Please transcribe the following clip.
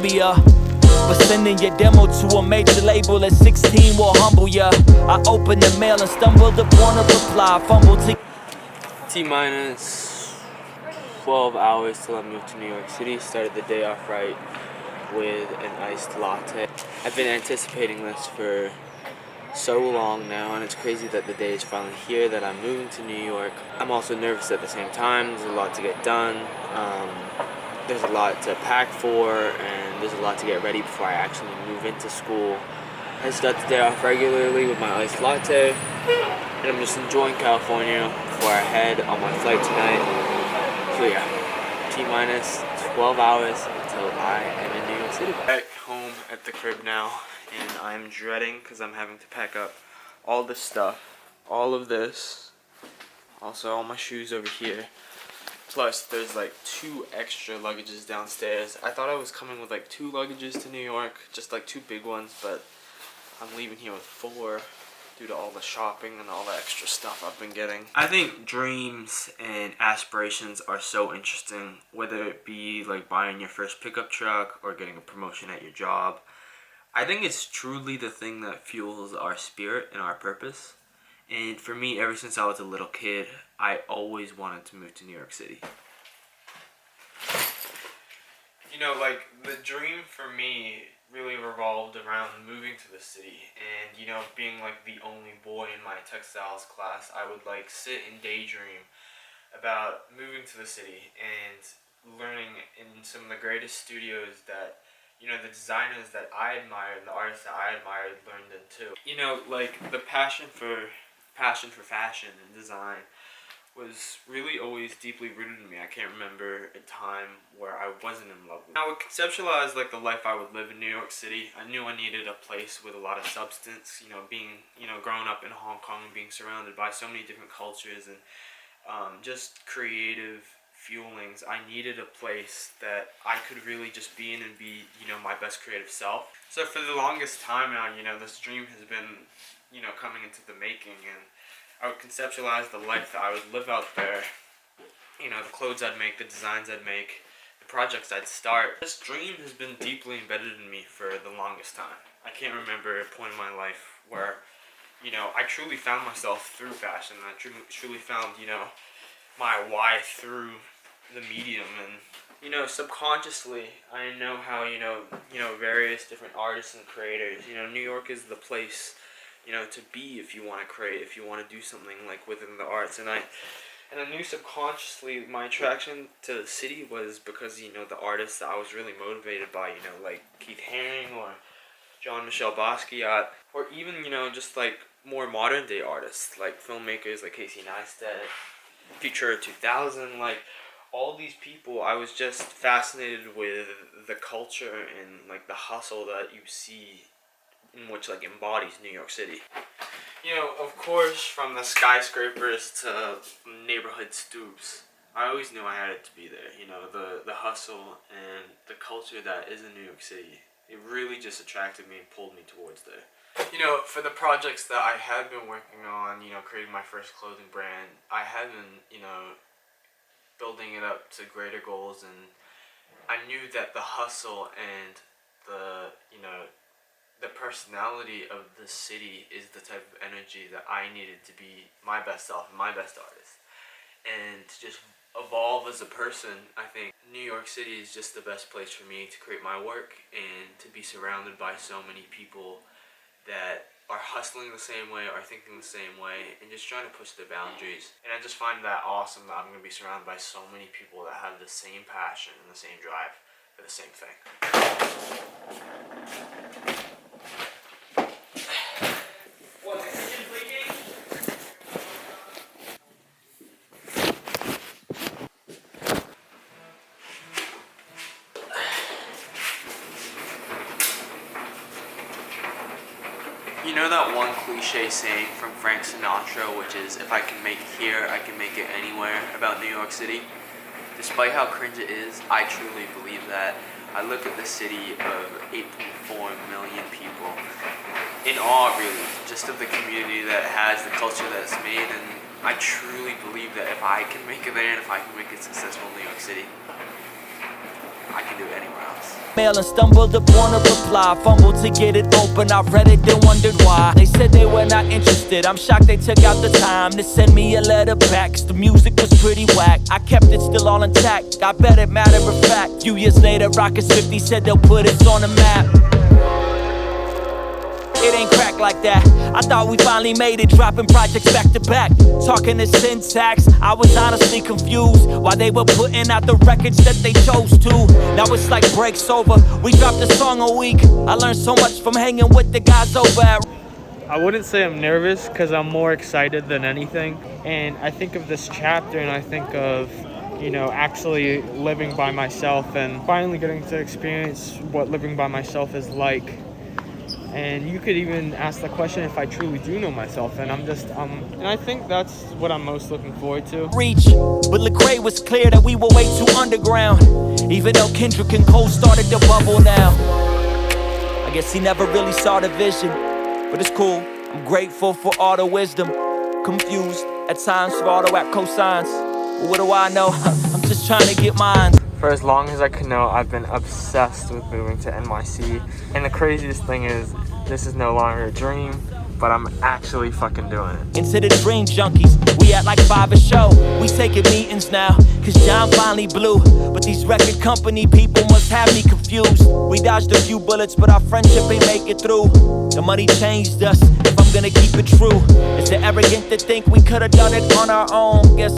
Columbia. But sending your demo to a major label at 16 will humble ya. I opened the mail and stumbled upon a reply. Fumbled to T-minus 12 hours till I moved to New York City. Started the day off right with an iced latte. I've been anticipating this for so long now, and it's crazy that the day is finally here, that I'm moving to New York. I'm also nervous at the same time. There's a lot to get done. There's a lot to pack for, and there's a lot to get ready before I actually move into school. I start the day off regularly with my iced latte, and I'm just enjoying California before I head on my flight tonight. So yeah, T-minus 12 hours until I am in New York City. Back home at the crib now, and I'm dreading because I'm having to pack up all this stuff, all of this, also all my shoes over here. Plus, there's like 2 extra luggages downstairs. I thought I was coming with like 2 luggages to New York, just like 2 big ones, but I'm leaving here with 4 due to all the shopping and all the extra stuff I've been getting. I think dreams and aspirations are so interesting, whether it be like buying your first pickup truck or getting a promotion at your job. I think it's truly the thing that fuels our spirit and our purpose. And for me, ever since I was a little kid, I always wanted to move to New York City. You know, like, the dream for me really revolved around moving to the city. And, you know, being like the only boy in my textiles class, I would like sit and daydream about moving to the city and learning in some of the greatest studios that, you know, the designers that I admired, the artists that I admired learned in too. You know, like, the passion for fashion and design was really always deeply rooted in me. I can't remember a time where I wasn't in love with it. I would conceptualize like the life I would live in New York City. I knew I needed a place with a lot of substance, you know, being, you know, growing up in Hong Kong and being surrounded by so many different cultures and just creative fuelings. I needed a place that I could really just be in and be, you know, my best creative self. So for the longest time now, you know, this dream has been, you know, coming into the making, and I would conceptualize the life that I would live out there. You know, the clothes I'd make, the designs I'd make, the projects I'd start. This dream has been deeply embedded in me for the longest time. I can't remember a point in my life where, you know, I truly found myself through fashion. I truly found, you know, my why through the medium. And, you know, subconsciously, I know how, you know, various different artists and creators, you know, New York is the place, you know, to be if you want to create, if you want to do something like within the arts. And I knew subconsciously my attraction to the city was because, you know, the artists that I was really motivated by, you know, like Keith Haring or Jean-Michel Basquiat, or even, you know, just like more modern day artists like filmmakers like Casey Neistat, Future 2000, like all these people. I was just fascinated with the culture and like the hustle that you see in which like embodies New York City. You know, of course, from the skyscrapers to neighborhood stoops, I always knew I had it to be there. You know, the hustle and the culture that is in New York City, it really just attracted me and pulled me towards there. You know, for the projects that I had been working on, you know, creating my first clothing brand, I had been, you know, building it up to greater goals, and I knew that the hustle and the, you know, the personality of the city is the type of energy that I needed to be my best self and my best artist. And to just evolve as a person, I think New York City is just the best place for me to create my work and to be surrounded by so many people that are hustling the same way, are thinking the same way, and just trying to push their boundaries. And I just find that awesome that I'm going to be surrounded by so many people that have the same passion and the same drive for the same thing. You know that one cliche saying from Frank Sinatra, which is, if I can make it here, I can make it anywhere, about New York City? Despite how cringe it is, I truly believe that. I look at the city of 8.4 million people, in awe really, just of the community that has, the culture that it's made, and I truly believe that if I can make it there and if I can make it successful in New York City, I can do it anywhere else. mail and stumbled upon a reply. Fumbled to get it open, I read it then wondered why. They said they were not interested, I'm shocked they took out the time to send me a letter back, 'cause the music was pretty whack. I kept it still all intact, I bet it matter of fact. Few years later, Rockers 50 said they'll put us on the map. It ain't crack like that. I thought we finally made it, dropping projects back to back. Talking to syntax, I was honestly confused why they were putting out the records that they chose to. Now it's like break's over, we dropped a song a week. I learned so much from hanging with the guys over at... I wouldn't say I'm nervous, because I'm more excited than anything. And I think of this chapter and I think of, you know, actually living by myself and finally getting to experience what living by myself is like. And you could even ask the question if I truly do know myself, and and I think that's what I'm most looking forward to. Reach, but Lecrae was clear that we were way too underground. Even though Kendrick and Cole started to bubble now. I guess he never really saw the vision, but it's cool. I'm grateful for all the wisdom. Confused at times for all the rap cosigns. But what do I know? I'm just trying to get mine. For as long as I can know, I've been obsessed with moving to NYC. And the craziest thing is, this is no longer a dream, but I'm actually fucking doing it. Into the dream junkies, we at like 5 a show. We taking meetings now, 'cause John finally blew. But these record company people must have me confused. We dodged a few bullets, but our friendship ain't make it through. The money changed us, if I'm gonna keep it true. Is it arrogant to think we could've done it on our own? Guess